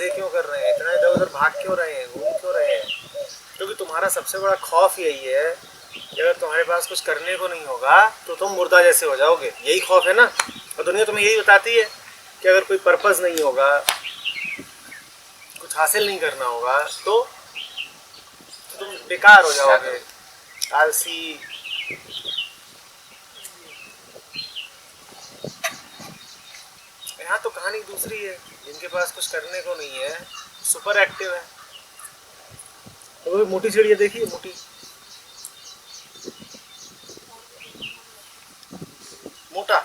मजे क्यों कर रहे हैं, इतना इधर उधर भाग क्यों रहे हैं, घूम क्यों रहे हैं? क्योंकि तुम्हारा सबसे बड़ा खौफ यही है कि अगर तुम्हारे पास कुछ करने को नहीं होगा तो तुम मुर्दा जैसे हो जाओगे। यही खौफ है ना। और दुनिया तुम्हें यही बताती है कि अगर कोई पर्पस नहीं होगा, कुछ हासिल नहीं करना होगा तो तुम बेकार हो जाओगे, आलसी। यहाँ तो कहानी दूसरी है, जिनके पास कुछ करने को नहीं है, सुपर एक्टिव है। तो वो मोटी चिड़िया देखिए, मोटी मोटा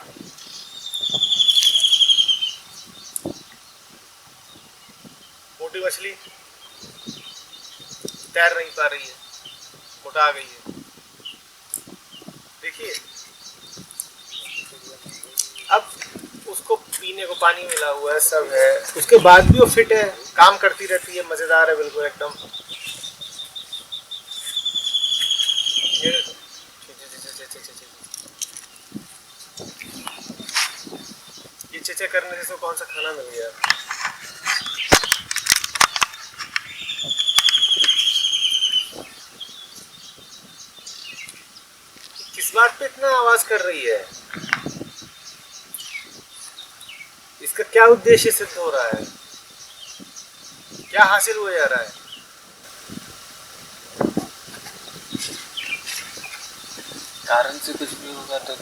मोटी मछली तैर नहीं पा रही है, मोटा आ गई है। देखिए अब उसको पीने को पानी मिला हुआ है, सब है, उसके बाद भी वो फिट है, काम करती रहती है, मजेदार है बिल्कुल एकदम। ये चेचे करने से इसको कौन सा खाना मिल गया? किस बात पे इतना आवाज कर रही है? इसका क्या उद्देश्य सिद्ध हो रहा है, क्या हासिल हुआ जा रहा है? कारण से कुछ भी होगा तो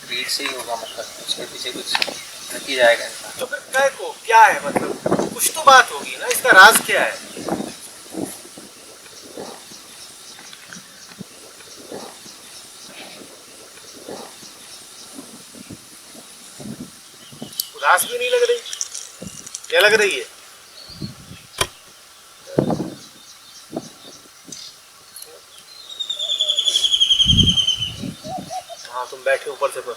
ग्रीड से ही होगा, मतलब उसके पीछे कुछ थक ही जाएगा इंसान। तो फिर काय को क्या है, मतलब कुछ तो बात होगी ना, इसका राज क्या है? उदास भी नहीं लग रही, क्या लग रही है? हाँ तुम बैठे ऊपर से पर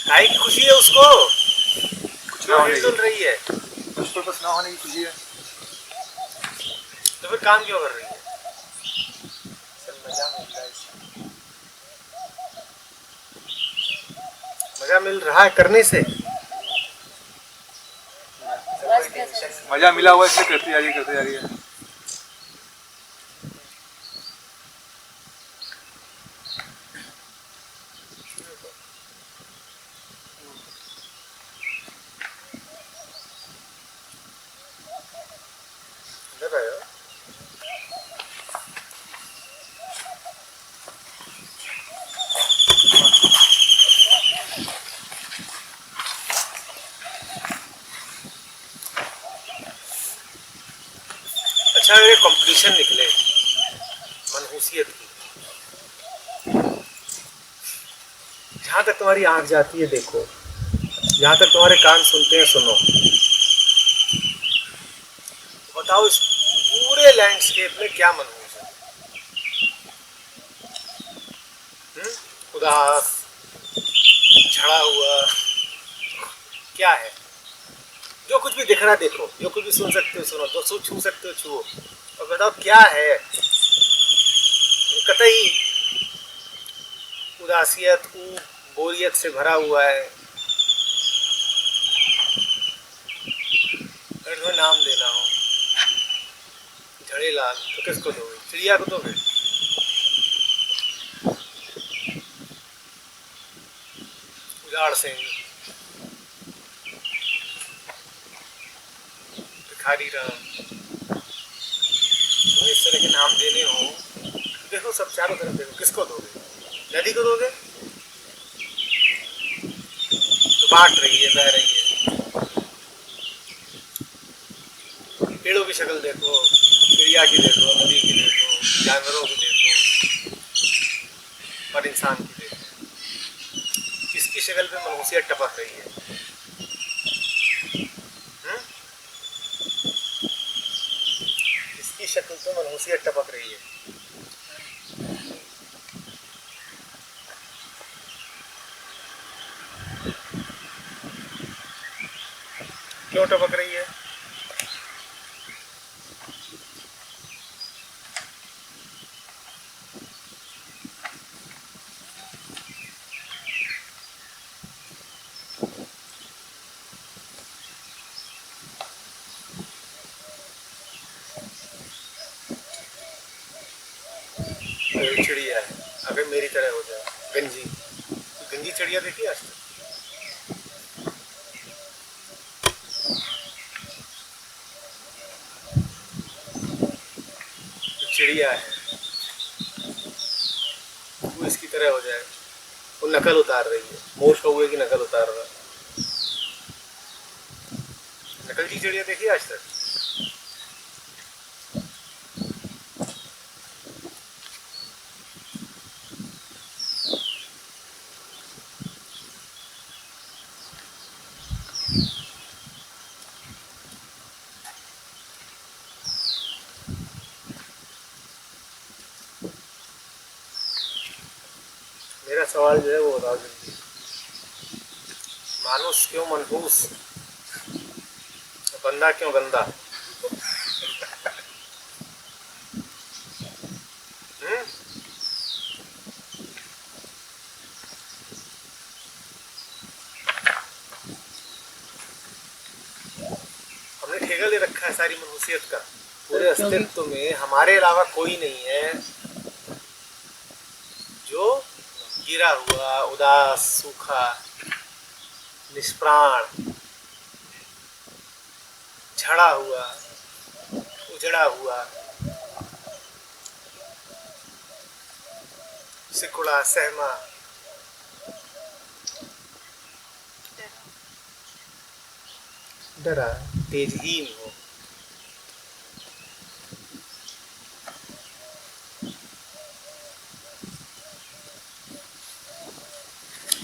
काहे की खुशी है उसको? कुछ ना होने हिलजुल रही है कुछ पर्पस ना होने की खुशी है। तो फिर काम क्यों कर रही है? मजा मिल रहा है करने से। मजा मिला हुआ इसलिए करती जा रही है। अच्छा ये कंपटीशन निकले मनहूसियत की, जहाँ तक तुम्हारी आंख जाती है देखो, जहाँ तक तुम्हारे कान सुनते हैं सुनो। बताओ इस पूरे लैंडस्केप में क्या मनहूस है? उदास, झड़ा हुआ, क्या है? जो कुछ भी दिख रहा देखो, जो कुछ भी सुन सकते हो सुनो, जो छू सकते हो छुओ, और बताओ क्या है? कतई उदासियत, बोरियत से भरा हुआ है। अगर तुम्हें नाम देना हो झड़ेलाल तो किसको दोगे? चिड़िया को दोगे? उजाड़ सिंह, भिखारी राम, तुम्हें इस तरह के नाम देने हो तो देखो सब चारों तरफ देखो, किसको दोगे? नदी को दोगे तो बांट रही है, बह रही है। पेड़ों की शक्ल देखो, चिड़िया की देखो, नदी की देखो, जानवरों की देखो, और इंसान की देखो, किसकी शक्ल पे मनहूसियत टपक रही है? किसकी शक्ल पे मनहूसियत टपक रही है? क्यों टपक रही है? चिड़िया है, अगर मेरी तरह हो जाए गंजी। तो गंजी चिड़िया देखी आज तक? तो चिड़िया है, वो इसकी तरह हो जाए। वो नकल उतार रही है, मोर कौवे की नकल उतार रहा है। नकल की चिड़िया देखी आज तक? मेरा सवाल जो है वो बताओ जल्दी। मानुस क्यों मनहूस, बंदा क्यों गंदा? हम्म? हमने ठेका ले रखा है सारी मनहूसियत का। पूरे अस्तित्व में हमारे अलावा कोई नहीं है जो गिरा हुआ, उदास, सूखा, निष्प्राण, झड़ा हुआ, उजड़ा हुआ, सिकुड़ा, सहमा, डरा, तेजहीन हो।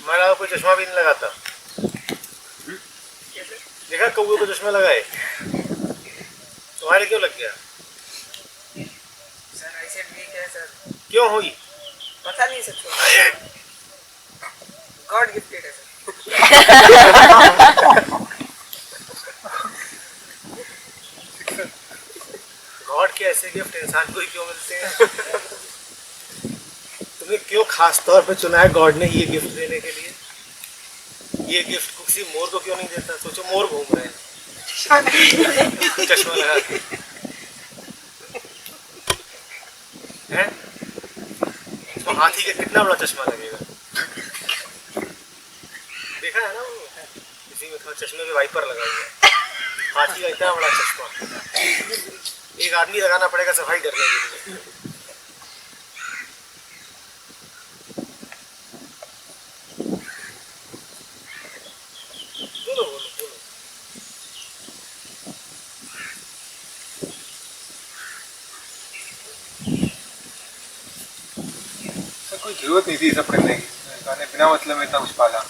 हमारा कोई चश्मा भी नहीं लगाता। देखा कौवे को चश्मा लगाए, तुम्हारे क्यों लग गया? सर ऐसे वीक है सर, क्यों हुई? पता नहीं सर, गॉड गिफ्टेड है सर। गॉड के ऐसे गिफ्ट इंसान को ही क्यों मिलते हैं? तुम्हें क्यों खास तौर पे चुना है गॉड ने ये गिफ्ट देने के लिए? ये गिफ्ट किसी मोर को क्यों नहीं देता? सोचो मोर घूम रहे हैं चश्मा लगा के, हैं? तो हाथी का कितना बड़ा चश्मा लगेगा? देखा है ना, वो किसी में था चश्मे पे वाइपर लगा हुआ है, हाथी का इतना बड़ा चश्मा। एक आदमी लगाना पड़ेगा सफाई करने के लिए। बोलो बोलो बोलो। सर कोई जरूरत नहीं थी ये सब करने की। इंसान ने बिना मतलब में इतना कुछ पाला,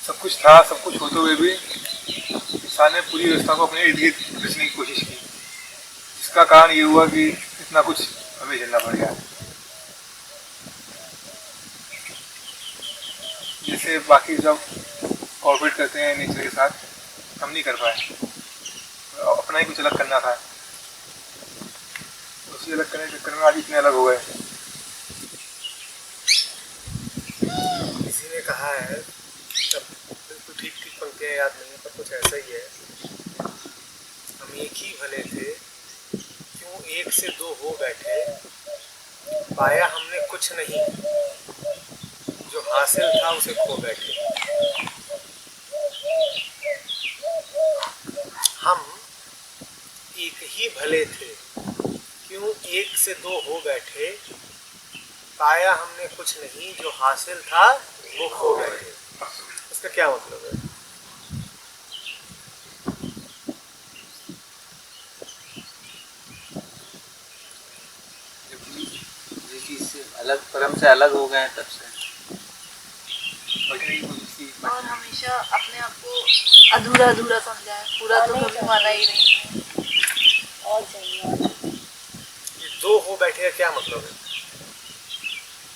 सब कुछ था, सब कुछ होते हुए भी इंसान ने पूरी व्यवस्था को अपने इर्द गिर्द रचने की कोशिश की, जिसका कारण ये हुआ कि इतना कुछ हमें झेलना पड़ गया। जैसे बाकी सब कॉर्पोरेट करते हैं नेचर के साथ, हम नहीं कर पाए। अपना ही कुछ अलग करना था, उसी अलग करने के चक्कर में आज इतने अलग हो गए। किसी ने कहा है, सब बिल्कुल ठीक ठीक पंक्तियाँ याद नहीं है पर कुछ ऐसा ही है। हम एक ही भले थे, क्यों एक से दो हो बैठे, पाया हमने कुछ नहीं, जो हासिल था उसे खो बैठे। हम एक ही भले थे, क्यों एक से दो हो बैठे, पाया हमने कुछ नहीं, जो हासिल था वो खो बैठे। इसका क्या मतलब है? जिस चीज से अलग, परम से अलग हो गए हैं तब से। और हमेशा अपने आप को अधूरा अधूरा समझा है, पूरा तो कभी माना ही नहीं है। और चाहिए ये दो हो बैठे का क्या मतलब है?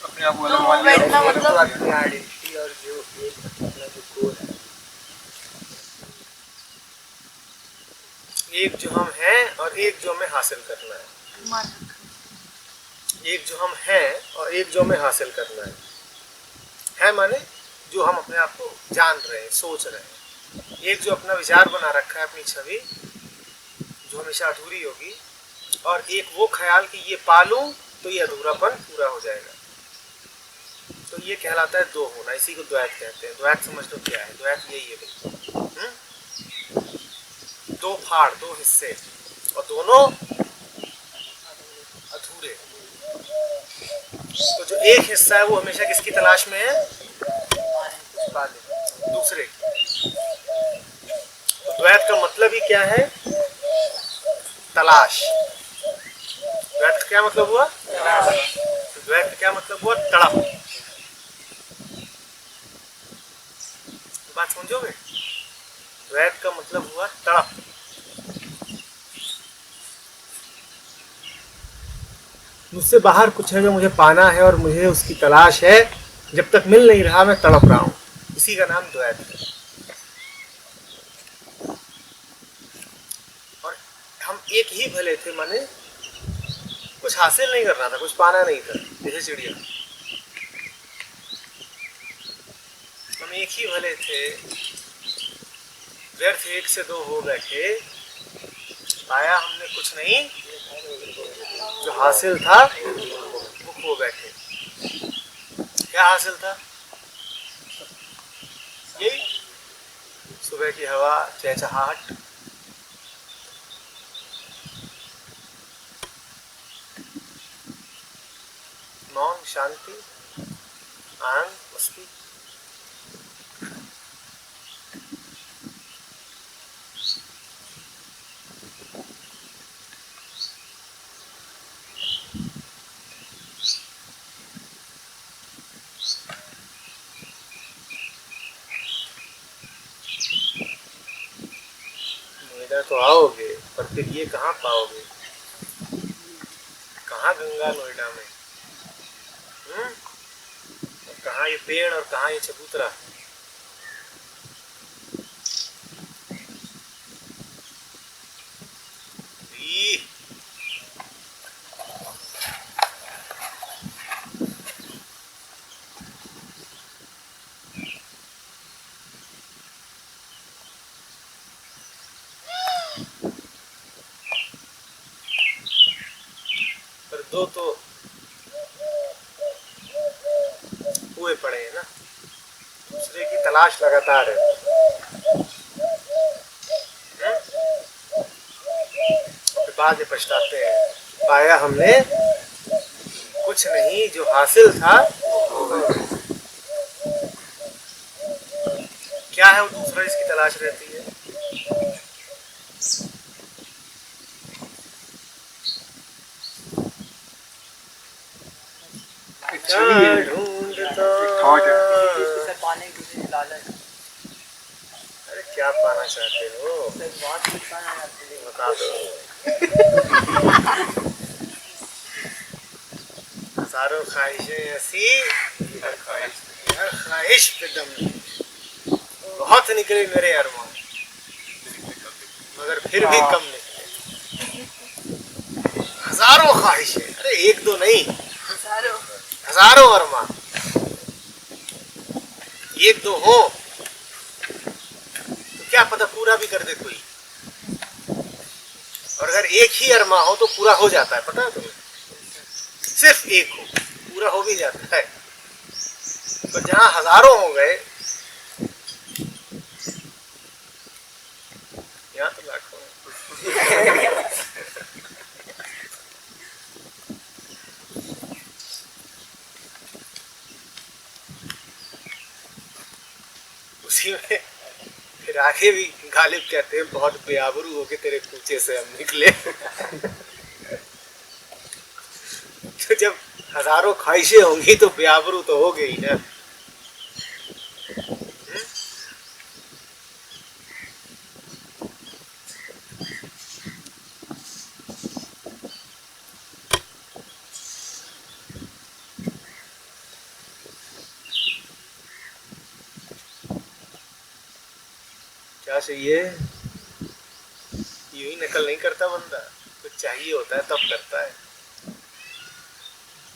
अपने आप को तो अलग मान लिया, बैठना और मतलब अपनी आइडेंटिटी और जो एक अपना जो गोल है एक जो हम हैं और एक जो हमें हासिल करना है। मान रखा एक जो हम हैं और एक जो हमें हासिल करना है माने जो हम अपने आप को जान रहे हैं, सोच रहे हैं। एक जो अपना विचार बना रखा है, अपनी छवि जो हमेशा अधूरी होगी, और एक वो ख्याल कि ये पालूं तो ये अधूरापन पूरा हो जाएगा। तो ये कहलाता है दो होना, इसी को द्वैत कहते हैं। द्वैत समझ लो क्या है? द्वैत यही है भाई, दो फाड़, दो हिस्से और दोनों अधूरे। तो जो एक हिस्सा है वो हमेशा किसकी तलाश में है? दूसरे की। तो द्वैत का मतलब ही क्या है? तलाश। द्वैत का क्या मतलब हुआ? द्वैत का क्या मतलब हुआ? तड़प। बात समझोगे? द्वैत का मतलब हुआ तड़प। मुझसे बाहर कुछ है जो मुझे पाना है और मुझे उसकी तलाश है, जब तक मिल नहीं रहा मैं तड़प रहा हूं। इसी का नाम द्वैत है। और हम एक ही भले थे, माने कुछ हासिल नहीं करना था, कुछ पाना नहीं था, जैसे चिड़िया। हम एक ही भले थे, व्यर्थ एक से दो हो बैठे, पाया हमने कुछ नहीं, जो हासिल था वो खो बैठे। क्या हासिल था? यही सुबह की हवा, चहचहाहट, मौन, शांति, आनंद, मस्ती। नोएडा तो आओगे, पर फिर ये कहाँ पाओगे? कहाँ गंगा नोएडा में? और कहाँ ये पेड़ और कहाँ ये चबूतरा? ई, पर दो तो हुए पड़े हैं ना, दूसरे की तलाश लगातार है। फिर बाद में पछताते हैं, पाया हमने कुछ नहीं, जो हासिल था। क्या है वो दूसरा जिसकी तलाश रहती है? क्या ढूंढता? पाने की दूसरी लालच। अरे क्या पाना चाहते हो? बहुत कुछ पाना चाहते हैं। बता दो। हजारों ख्वाहिशें ऐसी, हर ख्वाहिश पे दम नहीं। बहुत निकले मेरे अरमान, मगर फिर भी कम निकले। हजारों ख्वाहिशें, अरे एक दो नहीं, हजारों। हजारों अरमान। एक दो हो तो क्या पता पूरा भी कर दे कोई। और अगर एक ही अरमा हो तो पूरा हो जाता है, पता है तुम्हें? सिर्फ एक हो पूरा हो भी जाता है। पर जहां हजारों हो गए, यहाँ तो लाखों हैं। उसी में फिर आगे भी गालिब कहते हैं, बहुत बेआबरू होके तेरे कूचे से हम निकले। तो जब हजारों ख्वाहिशें होंगी तो बेआबरू तो हो गई ना। क्या चाहिए? यूं ही नकल नहीं करता बंदा, कुछ चाहिए होता है तब करता है।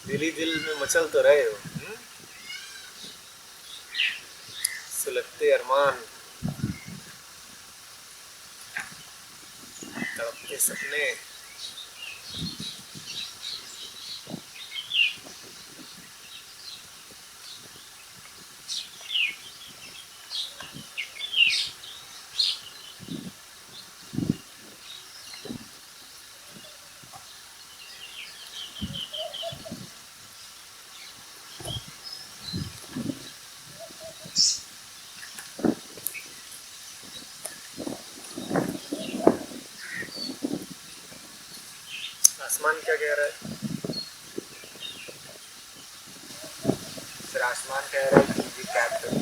दिल ही दिल में मचल तो रहे हो। सुलगते अरमान, तड़पते सपने। आसमान क्या कह रहा है? फिर आसमान कह रहा है कि जी कैप्टन।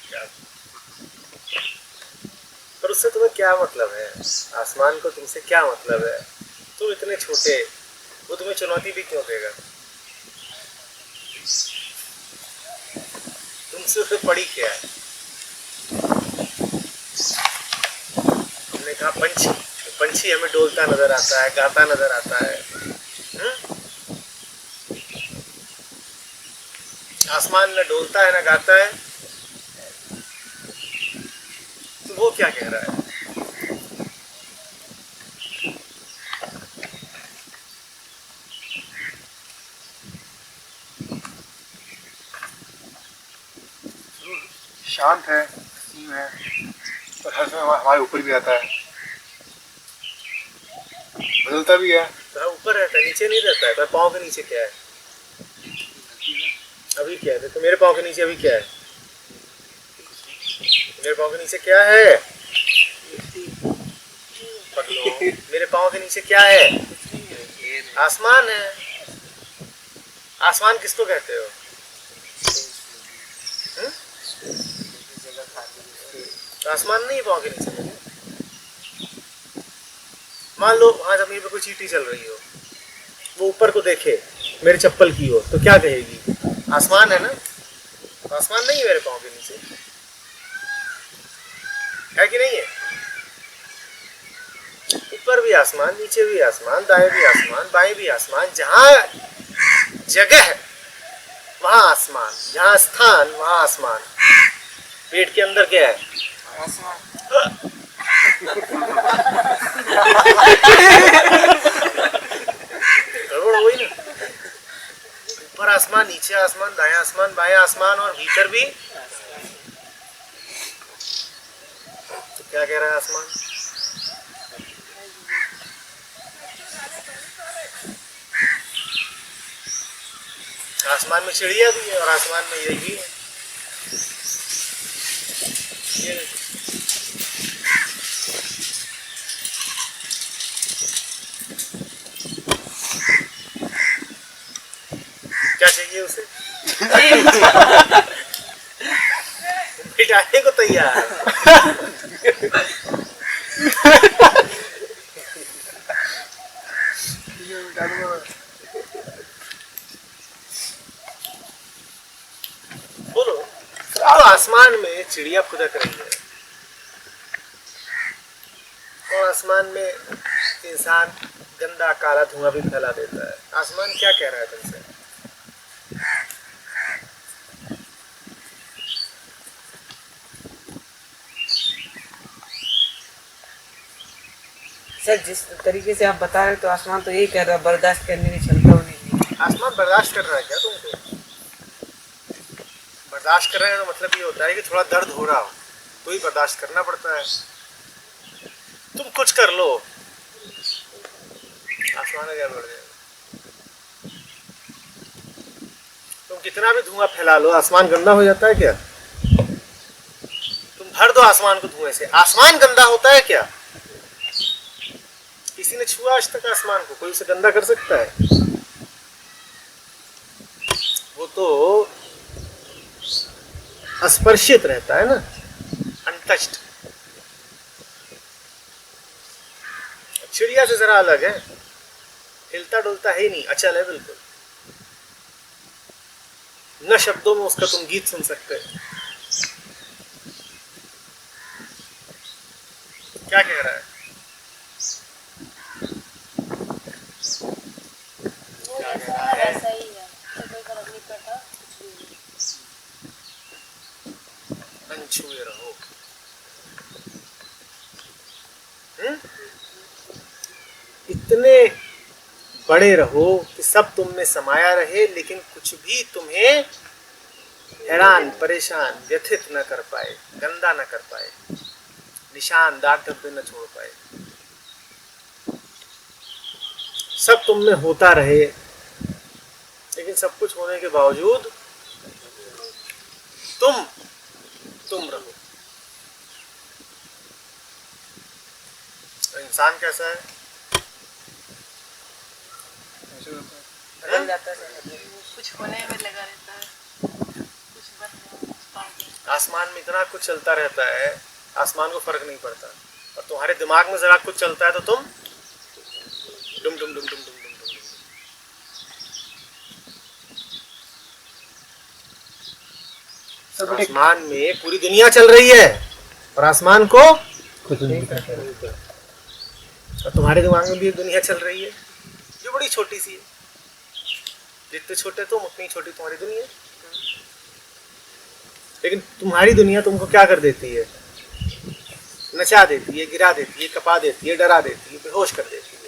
क्या? पर उससे तुम्हें क्या मतलब है? आसमान को तुमसे क्या मतलब है? तुम इतने छोटे, वो तुम्हें चुनौती भी क्यों देगा? तुमसे उसे पड़ी क्या है? हमने कहा पंछी, पंछी हमें डोलता नजर आता है, गाता नजर आता है। आसमान न डोलता है न गाता है, तो वो क्या कह रहा है? शांत है, हसीन है, और हर समय हमारे ऊपर भी आता है, बदलता भी है। तो ऊपर रहता है, नीचे नहीं रहता है। तो पाँव के नीचे क्या है? अभी क्या है? देखो मेरे पाँव के नीचे अभी क्या है? मेरे पाँव के नीचे क्या है? पगलो, मेरे पाँव के नीचे क्या है? आसमान है। आसमान किसको कहते हो? तो आसमान नहीं है पाँव के नीचे मेरे। मान लो वहाँ जमीन पे कोई चींटी चल रही हो, वो ऊपर को देखे, मेरे चप्पल की हो, तो क्या कहेगी? आसमान है ना? तो आसमान नहीं है मेरे पाँव के नीचे, है कि नहीं है? ऊपर भी आसमान, नीचे भी आसमान, दाएं भी आसमान, बाएं भी आसमान। जहाँ जगह वहाँ आसमान, जहाँ स्थान वहाँ आसमान। पेट के अंदर क्या है? गड़बड़ हो गई ना? ऊपर आसमान, नीचे आसमान, दाएं आसमान, बाएं आसमान, और भीतर भी। तो क्या कह रहा है आसमान? आसमान में चिड़िया भी है और आसमान में यही भी है। ये क्या चाहिए उसे? मिटाने को तैयार है। बोलो, तो आसमान में चिड़िया फुदक रही है और आसमान में इंसान गंदा काला धुआं भी फैला देता है। आसमान क्या कह रहा है तुमसे? सर जिस तरीके से आप बता रहे हो तो आसमान तो यही कह रहा है, बर्दाश्त करने की क्षमता होनी चाहिए। आसमान बर्दाश्त कर रहा है क्या तुमको? बर्दाश्त कर रहे हैं तो मतलब ये होता है कि थोड़ा दर्द हो रहा हो तो ही बर्दाश्त करना पड़ता है। तुम कुछ कर लो, आसमान में क्या बढ़ जाएगा? तुम कितना भी धुआं फैला लो, आसमान गंदा हो जाता है क्या? तुम भर दो आसमान को धुएं से, आसमान गंदा होता है क्या? किसी ने छुआ आज तक आसमान को? कोई उसे गंदा कर सकता है? वो तो अस्पर्शित रहता है ना, अनटच्ड। चिड़िया से जरा अलग है, हिलता डुलता है ही नहीं, अचल है बिल्कुल। न शब्दों में उसका तुम गीत सुन सकते हो। क्या कह रहा है? वो जैसा है वैसा ही है, उससे कोई फर्क नहीं पड़ता कुछ भी नहीं। अनछुए रहो। इतने बड़े रहो कि सब तुम में समाया रहे, लेकिन कुछ भी तुम्हें हैरान, परेशान, व्यथित न कर पाए, गंदा न कर पाए, निशान दाग धब्बे न छोड़ पाए। सब तुम में होता रहे, लेकिन सब कुछ होने के बावजूद तुम रहो। तो इंसान कैसा है? बदल जाता है। कुछ होने में लगा रहता है, कुछ बनने में पागल। आसमान में इतना कुछ चलता रहता है, आसमान को फर्क नहीं पड़ता, और तुम्हारे दिमाग में जरा कुछ चलता है तो तुम डुम डुम डुम डुम डुम डुम डुम डुम। आसमान में पूरी दुनिया चल रही है और आसमान को कुछ नहीं करता। और तुम्हारे दिमाग में भी एक दुनिया चल रही है जो बड़ी छोटी सी है। जितने छोटे तुम उतनी छोटी तुम्हारी दुनिया। लेकिन तुम्हारी दुनिया तुमको क्या कर देती है? नचा देती है, गिरा देती है, कपा देती है, डरा देती है, बेहोश कर देती है।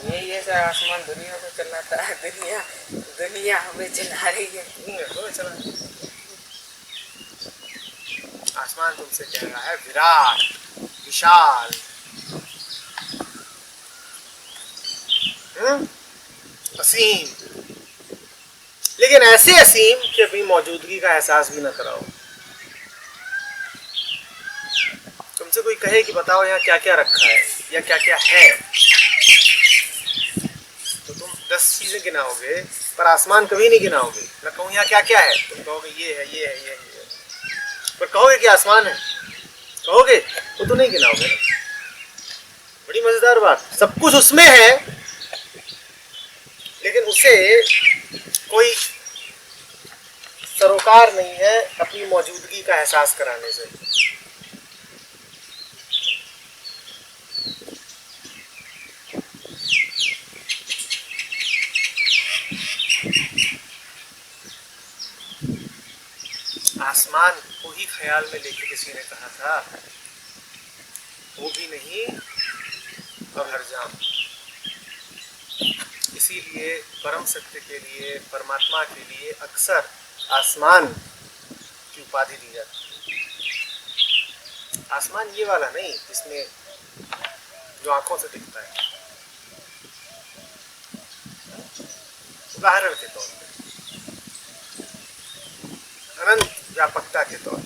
यही है सर, आसमान दुनिया को चलाता है, दुनिया हमें चला रही है। आसमान तुमसे कह रहा है विराट, विशाल, असीम, लेकिन ऐसे असीम कि अपनी मौजूदगी का एहसास भी न कराओ। तुमसे कोई कहे कि बताओ यहाँ क्या क्या रखा है या क्या क्या है, तो तुम 10 चीजें गिनाओगे, पर आसमान कभी नहीं गिनाओगे। मैं कहूँ यहाँ क्या क्या है, तुम कहोगे ये है, ये है, ये है, ये है। पर कहोगे कि आसमान है, कहोगे तो नहीं गिनाओगे। बड़ी मजेदार बात, सब कुछ उसमें है, लेकिन उसे कोई सरोकार नहीं है अपनी मौजूदगी का एहसास कराने से। आसमान को ही ख्याल में लेके किसी ने कहा था, वो भी नहीं और हर जाम। इसीलिए परम सत्य के लिए, परमात्मा के लिए अक्सर आसमान की उपाधि दी जाती है। आसमान ये वाला नहीं जिसमें जो आंखों से दिखता है। उदाहरण के तौर पे, अनंत व्यापकता के तौर पे,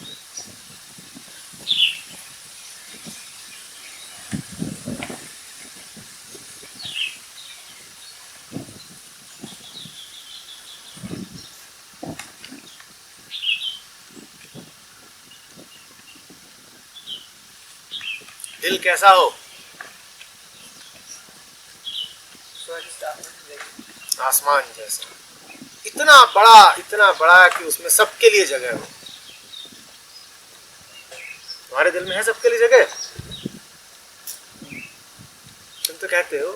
दिल कैसा हो? आसमान जैसा, इतना बड़ा कि उसमें सबके लिए जगह हो। तुम्हारे दिल में है सबके लिए जगह? तुम तो कहते हो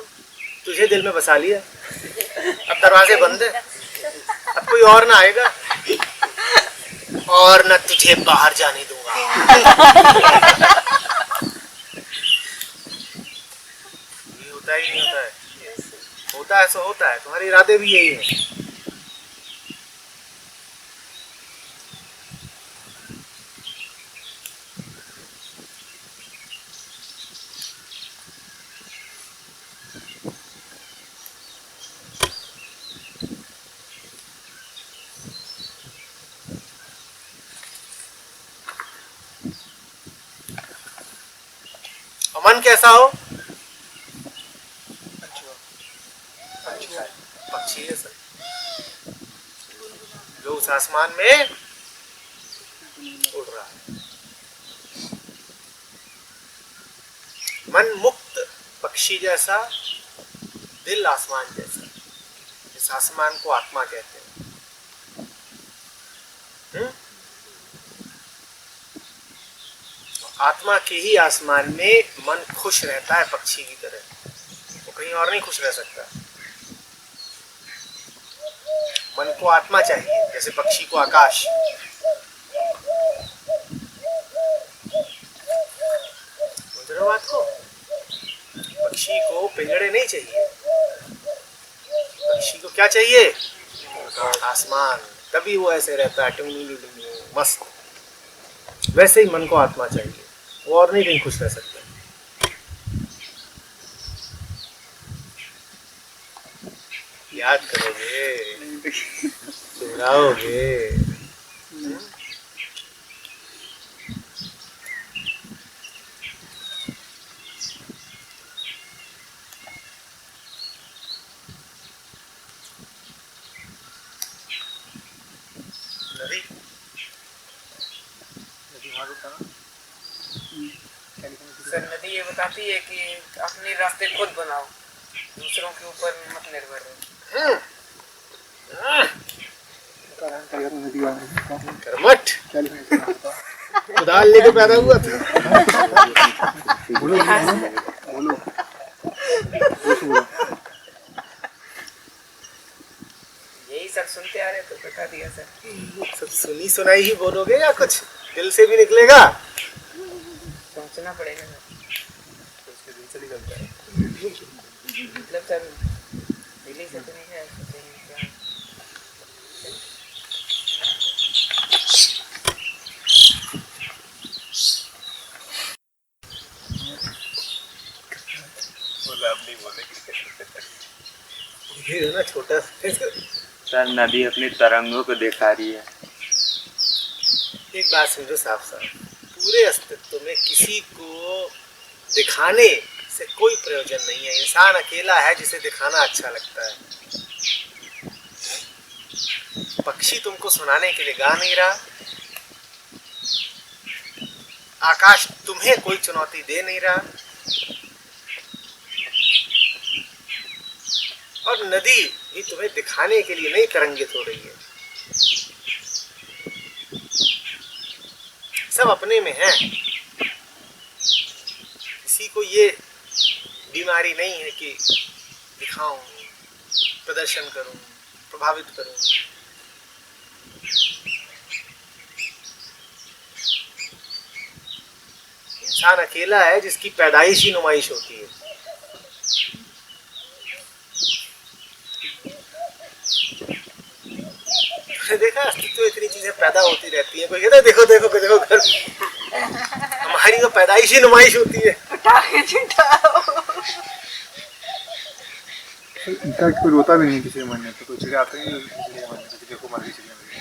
तुझे दिल में बसा लिया, अब दरवाजे बंद है, अब कोई और ना आएगा और न तुझे बाहर जाने दूंगा। होता ही नहीं होता है, होता है सो होता है। तुम्हारे इरादे भी यही है। मन कैसा हो? पक्षी है सर, जो उस आसमान में उड़ रहा है। मन मुक्त पक्षी जैसा, दिल आसमान जैसा। इस आसमान को आत्मा कहते हैं। आत्मा के ही आसमान में मन खुश रहता है पक्षी की तरह, वो कहीं और नहीं खुश रह सकता। मन को आत्मा चाहिए, जैसे पक्षी को आकाश। समझ रहे हो बात को? पक्षी को पिंजड़े नहीं चाहिए, पक्षी को क्या चाहिए? आसमान। तभी वो ऐसे रहता है टुंगलुंगलुंगलु, मस्त। वैसे ही मन को आत्मा चाहिए, वो और नहीं कहीं खुश रह सकता। याद करोगे, दोहराओगे। नदी सर नदी ये बताती है कि अपने रास्ते खुद बनाओ, दूसरों के ऊपर मत निर्भर रहो। कर्मठ कुदाल लेके पैदा हुआ था। यही सब सुनते आ रहे तो बता दिया सर। सब सुनी सुनाई ही बोलोगे या कुछ दिल से भी निकलेगा? सोचना पड़ेगा सर। मतलब सर दिल्ली से तो नहीं है, सोचेंगे क्या। ये है ना छोटा सर नदी अपनी तरंगों को दिखा रही है। एक बात समझो साफ साफ, पूरे अस्तित्व में किसी को दिखाने से कोई प्रयोजन नहीं है। इंसान अकेला है जिसे दिखाना अच्छा लगता है। पक्षी तुमको सुनाने के लिए गा नहीं रहा, आकाश तुम्हें कोई चुनौती दे नहीं रहा, और नदी भी तुम्हें दिखाने के लिए नहीं तरंगित हो रही है। सब अपने में है। किसी को ये बीमारी नहीं है कि दिखाऊं, प्रदर्शन करूं, प्रभावित करूं। इंसान अकेला है जिसकी पैदाइश ही नुमाइश होती है। देखा, अस्तित्व में इतनी चीजें पैदा होती रहती हैं। कोई कहता है देखो देखो देखो घर, हमारी तो पैदाइश ही नुमाइश होती है। इनफैक्ट कोई रोता भी नहीं किसी के मरने पे, कोई चिड़िया आता नहीं किसी के मरने पे, देखो मर गई चिड़िया मर गई।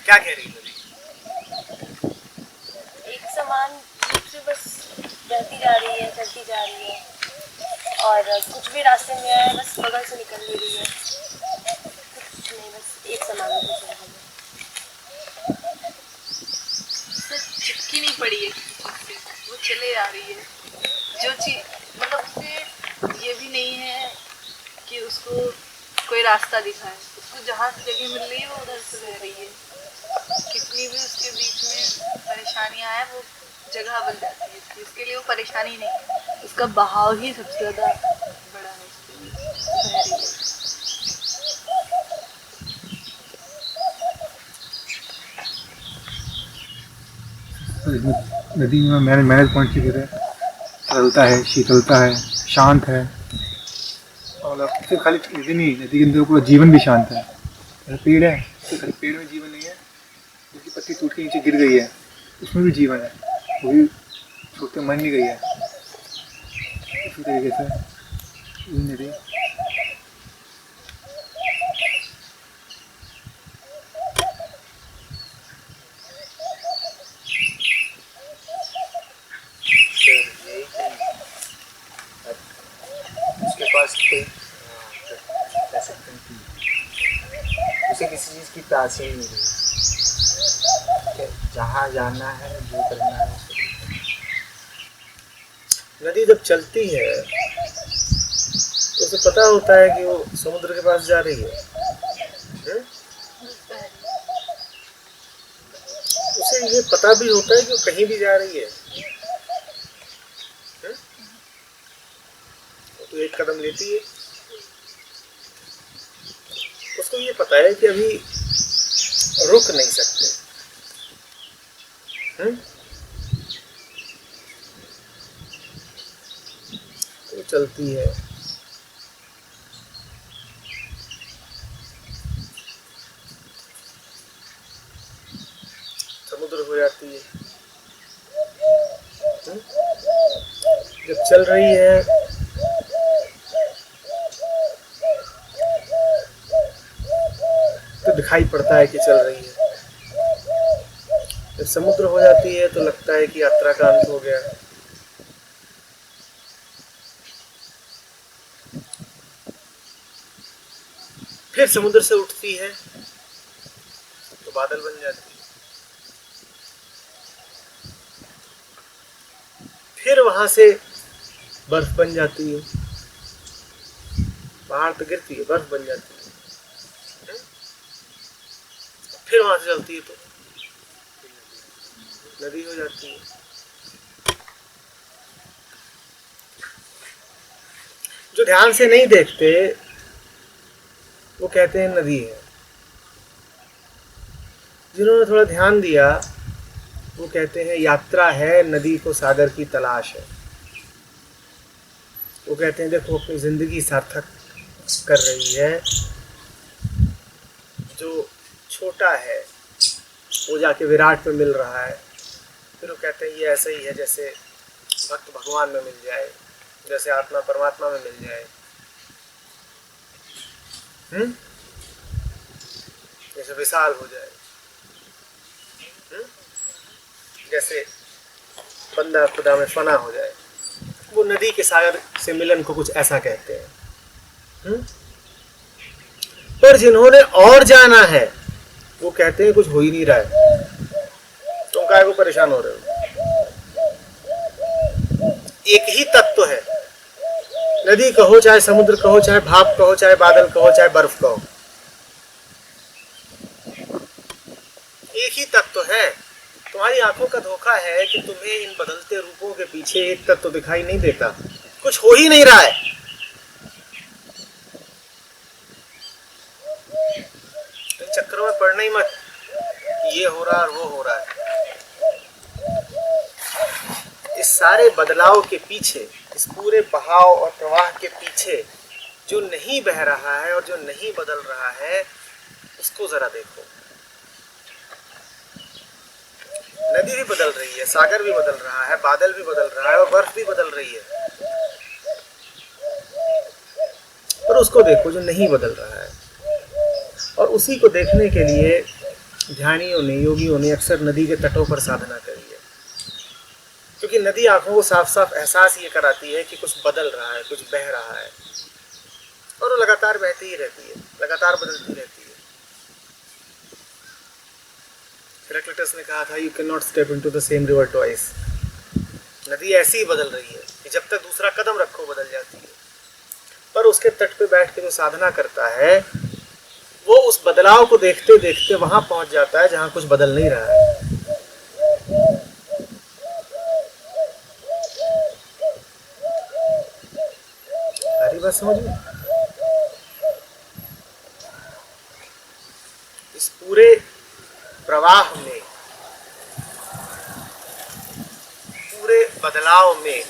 क्या कह रही है? एक समान रूप से बस बहती जा रही है, चलती जा रही है, और कुछ भी रास्ते में आए बस बगल से निकल ले रही है। कुछ नहीं, बस एक समान रूप से चल रही है। चिपकी नहीं पड़ी है किसी चीज़ से, वो चले आ रही है। जो चीज मतलब उसे ये भी नहीं है कि उसको कोई रास्ता दिखाए, उसको जहाँ से जगह मिल रही है वो उधर से रह रही है। कितनी भी उसके बीच में परेशानियां आए वो जगह बन जाती है, इसके लिए वो परेशानी नहीं है, उसका बहाव ही सबसे ज़्यादा बड़ा है उसके लिए, बह रही है। नदी में मैनेज पॉइंट की तरह सरलता है, शीतलता है, शांत है, और सिर्फ खाली नदी नहीं, नदी के अंदर पूरा जीवन भी शांत है। पेड़ है तो खाली पेड़ में जीवन नहीं है, जिसकी पत्ती टूट के नीचे गिर गई है उसमें भी जीवन है, वो भी छूटते मर नहीं गई है। इसी तरीके से नदी उसके पास कोई उसे किसी चीज़ की प्यास ही नहीं रही, जहाँ जाना है जो करना है। नदी जब चलती है तो उसे पता होता है कि वो समुद्र के पास जा रही है। ये पता भी होता है कि वो कहीं भी जा रही है? तो एक कदम लेती है, उसको ये पता है कि अभी रुक नहीं सकते। तो चलती है। समुद्र हो जाती है। जब चल रही है तो दिखाई पड़ता है कि चल रही है। जब समुद्र हो जाती है तो लगता है कि यात्रा का अंत हो गया। फिर समुद्र से उठती है तो बादल बन जाती है। फिर वहां से बर्फ बन जाती है। पहाड़ तो गिरती है, बर्फ बन जाती है। फिर वहां से चलती है तो नदी हो जाती है। जो ध्यान से नहीं देखते वो कहते हैं नदी है। जिन्होंने थोड़ा ध्यान दिया वो कहते हैं यात्रा है, नदी को सागर की तलाश है। वो कहते हैं देखो अपनी जिंदगी सार्थक कर रही है। जो छोटा है वो जाके विराट में मिल रहा है। फिर वो कहते हैं ये ऐसा ही है जैसे भक्त भगवान में मिल जाए, जैसे आत्मा परमात्मा में मिल जाए। जैसे विशाल हो जाए, जैसे बंदा खुदा में फना हो जाए। वो नदी के सागर से मिलन को कुछ ऐसा कहते हैं। पर जिन्होंने और जाना है वो कहते हैं कुछ हो ही नहीं रहा है, तुम काहे को परेशान हो रहे हो? एक ही तत्व है। नदी कहो, चाहे समुद्र कहो, चाहे भाप कहो, चाहे बादल कहो, चाहे बर्फ कहो, एक ही तत्व है। तुम्हारी आंखों का धोखा है कि तुम्हें इन बदलते रूपों के पीछे एक तत्व दिखाई नहीं देता। कुछ हो ही नहीं रहा है। इन चक्करों में पड़ना ही मत, ये हो रहा है और वो हो रहा है। इस सारे बदलाव के पीछे, इस पूरे बहाव और प्रवाह के पीछे जो नहीं बह रहा है और जो नहीं बदल रहा है उसको जरा देखो। नदी भी बदल रही है, सागर भी बदल रहा है, बादल भी बदल रहा है और बर्फ भी बदल रही है। पर उसको देखो जो नहीं बदल रहा है। और उसी को देखने के लिए ध्यानियों ने, योगियों ने अक्सर नदी के तटों पर साधना करी है। क्योंकि नदी आंखों को साफ साफ एहसास ये कराती है कि कुछ बदल रहा है, कुछ बह रहा है। और वो लगातार बहती ही रहती है, लगातार बदलती रहती है। हेराक्लिटस ने कहा था you can not step into the same river twice. नदी ऐसी ही बदल रही है कि जब तक दूसरा कदम रखो बदल जाती है। पर उसके तट पे बैठ के जो साधना करता है वो उस बदलाव को देखते देखते वहां पहुंच जाता है जहां कुछ बदल नहीं रहा है। सारी बात समझ में? इस पूरे प्रवाह में, पूरे बदलाव में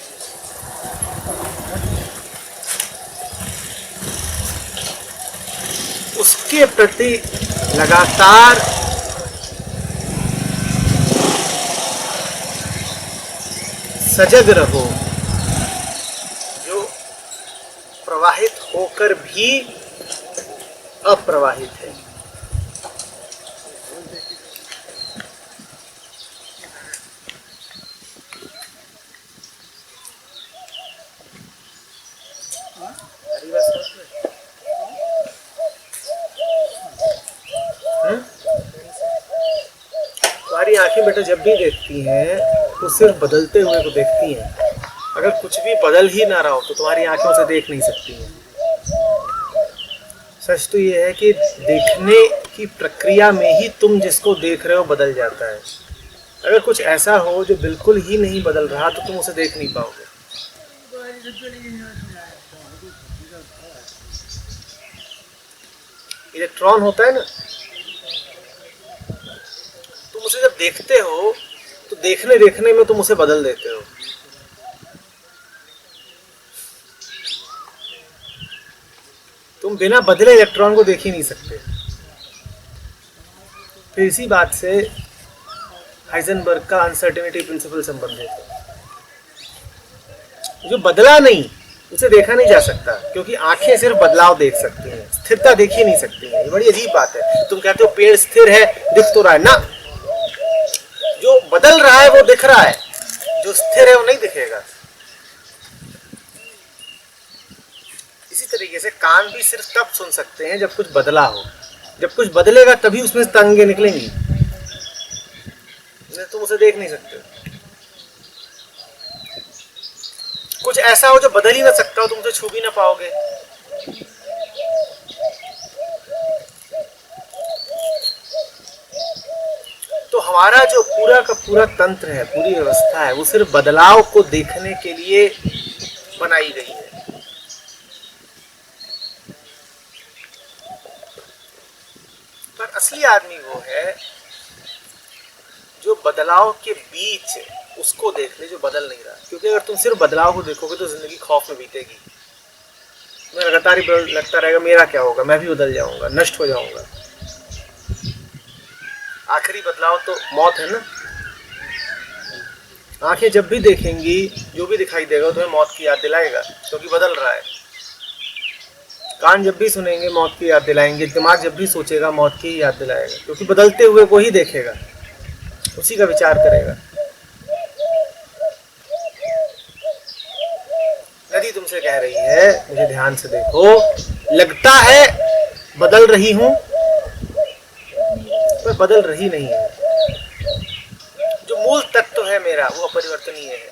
उसके प्रति लगातार सजग रहो, जो प्रवाहित होकर भी अप्रवाहित है। तुम्हारी आंखें बेटा जब भी देखती हैं तो सिर्फ बदलते हुए को देखती हैं। अगर कुछ भी बदल ही ना रहा हो तो तुम्हारी आंखें उसे देख नहीं सकती हैं। सच तो ये है कि देखने की प्रक्रिया में ही तुम जिसको देख रहे हो बदल जाता है। अगर कुछ ऐसा हो जो बिल्कुल ही नहीं बदल रहा तो तुम उसे देख नहीं पाओगे। इलेक्ट्रॉन होता है ना, तुम उसे जब देखते हो तो देखने देखने में तुम उसे बदल देते हो। तुम बिना बदले इलेक्ट्रॉन को देख ही नहीं सकते। फिर इसी बात से हाइजेनबर्ग का अनसर्टेनिटी प्रिंसिपल संबंधित है। जो बदला नहीं उसे देखा नहीं जा सकता, क्योंकि आंखें सिर्फ बदलाव देख सकती हैं, स्थिरता देख ही नहीं सकती हैं। ये बड़ी अजीब बात है। तुम कहते हो पेड़ स्थिर है, दिख तो रहा है ना, जो बदल रहा है वो दिख रहा है, जो स्थिर है वो नहीं दिखेगा। इसी तरीके से कान भी सिर्फ तब सुन सकते हैं जब कुछ बदला हो। जब कुछ बदलेगा तभी उसमें तरंगे निकलेंगी, तुम उसे देख नहीं सकते। कुछ ऐसा हो जो बदल ही ना सकता हो, तुम उसे छू भी ना पाओगे। तो हमारा जो पूरा का पूरा तंत्र है, पूरी व्यवस्था है, वो सिर्फ बदलाव को देखने के लिए बनाई गई है। पर असली आदमी वो है जो बदलाव के बीच उसको देख ले, जो बदल नहीं रहा। क्योंकि अगर तुम सिर्फ बदलाव को देखोगे तो जिंदगी खौफ में बीतेगी। तुम्हें लगातार ही लगता रहेगा मेरा क्या होगा, मैं भी बदल जाऊंगा, नष्ट हो जाऊंगा। आखिरी बदलाव तो मौत है ना। आंखें जब भी देखेंगी जो भी दिखाई देगा तुम्हें मौत की याद दिलाएगा, क्योंकि बदल रहा है। कान जब भी सुनेंगे मौत की याद दिलाएंगे, दिमाग जब भी सोचेगा मौत की याद दिलाएगा, क्योंकि बदलते हुए को ही देखेगा, उसी का विचार करेगा। नदी तुमसे कह रही है मुझे ध्यान से देखो, लगता है बदल रही हूं पर बदल रही नहीं है। जो मूल तत्व है मेरा वो अपरिवर्तनीय है।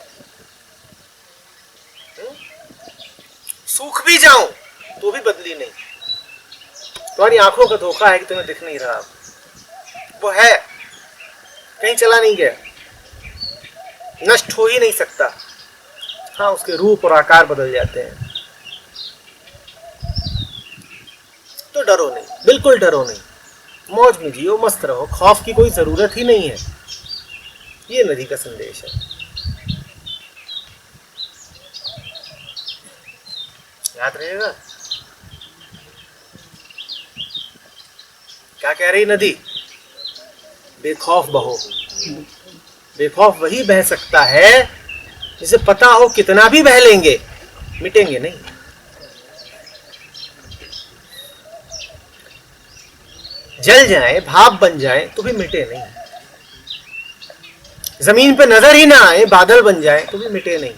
सूख भी जाऊं तो भी बदली नहीं। तुम्हारी आंखों का धोखा है कि तुम्हें दिख नहीं रहा, वो है, कहीं चला नहीं गया, नष्ट हो ही नहीं सकता। हाँ, उसके रूप और आकार बदल जाते हैं। तो डरो नहीं, बिल्कुल डरो नहीं, मौज में जियो, मस्त रहो, खौफ की कोई जरूरत ही नहीं है। ये नदी का संदेश है। याद रहेगा। क्या कह रही नदी? बेखौफ बहो। बेखौफ वही बह सकता है जिसे पता हो कितना भी बह लेंगे मिटेंगे नहीं। जल जाए, भाप बन जाए तो भी मिटे नहीं। जमीन पे नजर ही ना आए, बादल बन जाए तो भी मिटे नहीं।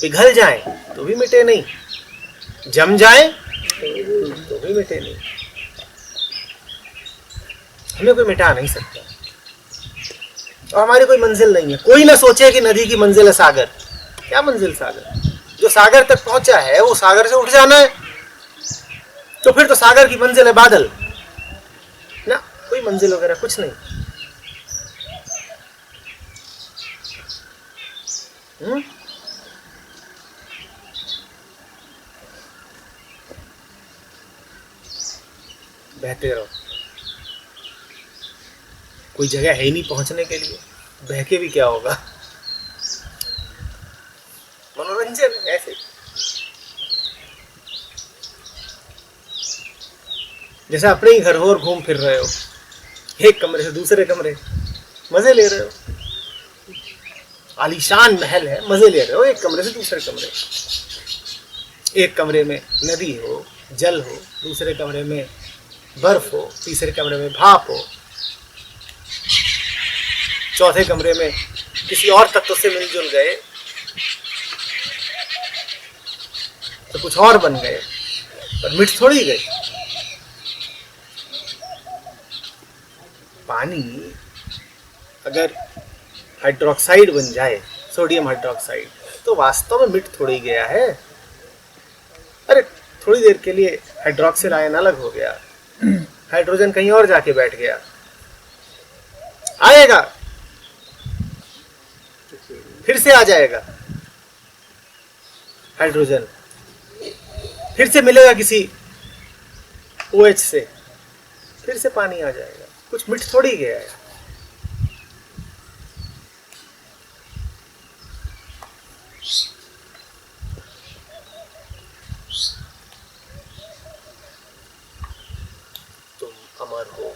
पिघल जाए तो भी मिटे नहीं, जम जाए तो भी मिटे नहीं। हमें कोई मिटा नहीं सकता, और हमारी कोई मंजिल नहीं है। कोई ना सोचे कि नदी की मंजिल है सागर। क्या मंजिल सागर? जो सागर तक पहुंचा है वो सागर से उठ जाना है, तो फिर तो सागर की मंजिल है बादल ना। कोई मंजिल वगैरह कुछ नहीं। बहते रहो, कोई जगह है ही नहीं पहुंचने के लिए, बह के भी क्या होगा। मनोरंजन ऐसे, जैसे अपने ही घर हो और घूम फिर रहे हो, एक कमरे से दूसरे कमरे, मजे ले रहे हो। आलीशान महल है, मजे ले रहे हो एक कमरे से दूसरे कमरे। एक कमरे में नदी हो, जल हो, दूसरे कमरे में बर्फ हो, तीसरे कमरे में भाप हो, चौथे कमरे में किसी और तत्व से मिलजुल गए तो कुछ और बन गए, पर मिट थोड़ी गए। पानी अगर हाइड्रोक्साइड बन जाए, सोडियम हाइड्रोक्साइड, तो वास्तव में मिट थोड़ी गया है। अरे थोड़ी देर के लिए हाइड्रोक्सिल आयन अलग हो गया, हाइड्रोजन कहीं और जाके बैठ गया, आएगा, फिर से आ जाएगा हाइड्रोजन, फिर से मिलेगा किसी OH से, फिर से पानी आ जाएगा। कुछ मिट थोड़ी गया है। तुम अमर हो।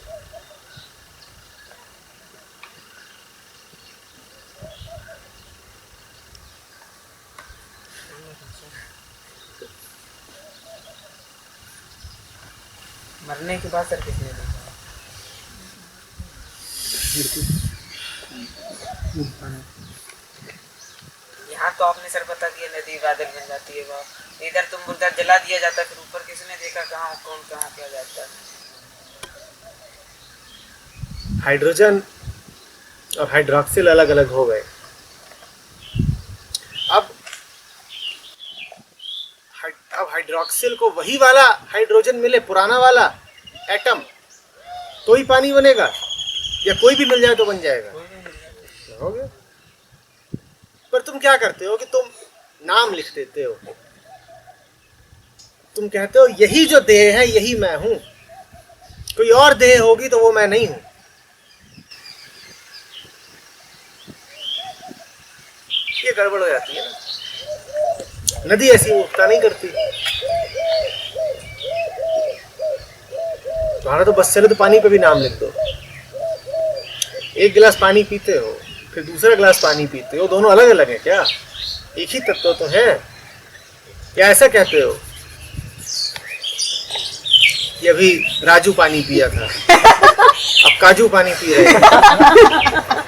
मरने के बाद सर किसने देखा? यहाँ तो आपने सर बता दिया नदी बादल बन जाती है, वहाँ इधर तुम उधर जला दिया जाता है, फिर ऊपर किसने देखा कहाँ कौन कहाँ क्या जाता है? हाइड्रोजन और हाइड्रोक्सिल अलग अलग हो गए। अब हाइड्रोक्सिल को वही वाला हाइड्रोजन मिले, पुराना वाला एटम, तो ही पानी बनेगा, या कोई भी मिल जाए तो बन जाएगा? हो गया। पर तुम क्या करते हो कि तुम नाम लिख देते हो, तुम कहते हो यही जो देह है यही मैं हूं, कोई और देह होगी तो वो मैं नहीं हूं। ये गड़बड़ हो जाती है ना। नदी ऐसी उठता नहीं करती। तुम्हारा तो बस चले तो पानी पे भी नाम लिख दो। एक गिलास पानी पीते हो, फिर दूसरा गिलास पानी पीते हो, दोनों अलग अलग है क्या? एक ही तत्व तो है। या ऐसा कहते हो कि अभी राजू पानी पिया था, अब काजू पानी पी रहे हैं।